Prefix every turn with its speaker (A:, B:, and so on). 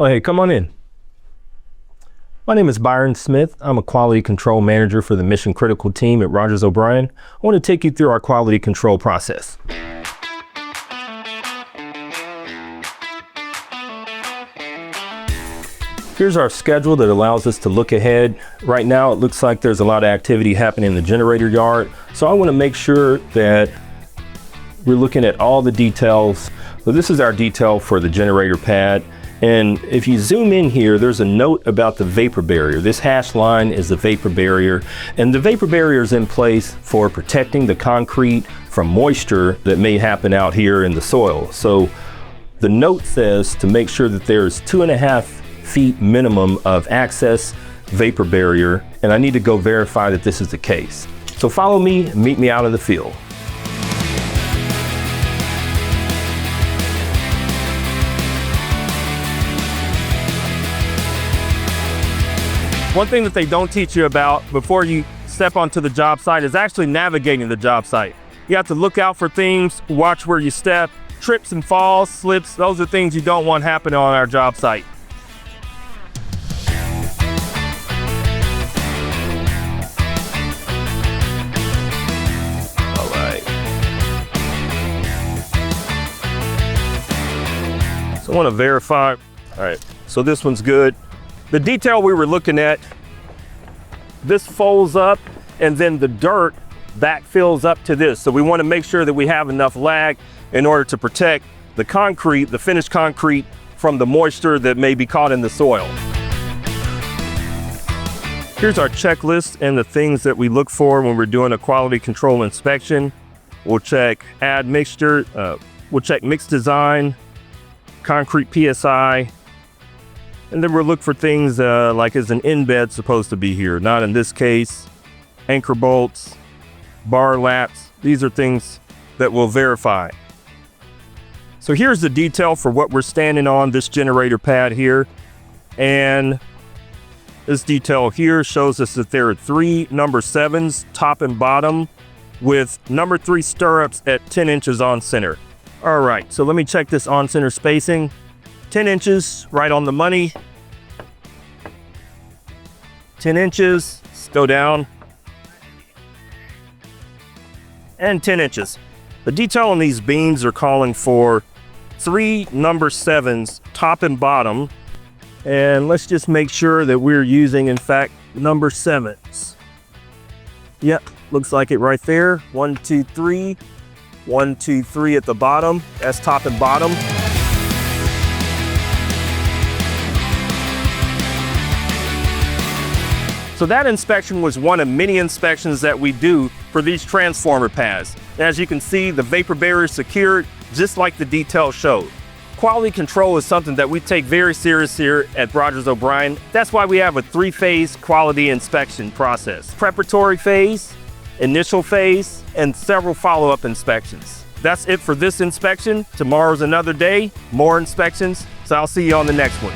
A: Oh, hey, come on in. My name is Byron Smith. I'm a quality control manager for the mission critical team at Rogers O'Brien. I want to take you through our quality control process. Here's our schedule that allows us to look ahead. Right now, it looks like there's a lot of activity happening in the generator yard. So I want to make sure that we're looking at all the details. So this is our detail for the generator pad. And if you zoom in here, there's a note about the vapor barrier. This hash line is the vapor barrier, and the vapor barrier is in place for protecting the concrete from moisture that may happen out here in the soil. So the note says to make sure that there's 2.5 feet minimum of access vapor barrier, and I need to go verify that this is the case. So follow me and meet me out in the field. One thing that they don't teach you about before you step onto the job site is actually navigating the job site. You have to look out for things, watch where you step, trips and falls, slips. Those are things you don't want happening on our job site. All right. So I want to verify. All right, so this one's good. The detail we were looking at, this folds up and then the dirt back fills up to this. So we want to make sure that we have enough lag in order to protect the concrete, the finished concrete, from the moisture that may be caught in the soil. Here's our checklist and the things that we look for when we're doing a quality control inspection. We'll check add mixture, we'll check mix design, concrete PSI, and then we'll look for things like is an end bed supposed to be here? Not in this case. Anchor bolts, bar laps. These are things that we'll verify. So here's the detail for what we're standing on, this generator pad here. And this detail here shows us that there are 3 number 7s, top and bottom, with number 3 stirrups at 10 inches on center. All right, so let me check this on center spacing. 10 inches, right on the money. 10 inches, let's go down. And 10 inches. The detail on these beams are calling for 3 number 7s, top and bottom. And let's just make sure that we're using, in fact, number 7s. Yep, looks like it right there. 1, 2, 3. 1, 2, 3 at the bottom. That's top and bottom. So that inspection was one of many inspections that we do for these transformer pads. As you can see, the vapor barrier is secured just like the detail showed. Quality control is something that we take very serious here at Rogers O'Brien. That's why we have a 3-phase quality inspection process. Preparatory phase, initial phase, and several follow-up inspections. That's it for this inspection. Tomorrow's another day, more inspections. So I'll see you on the next one.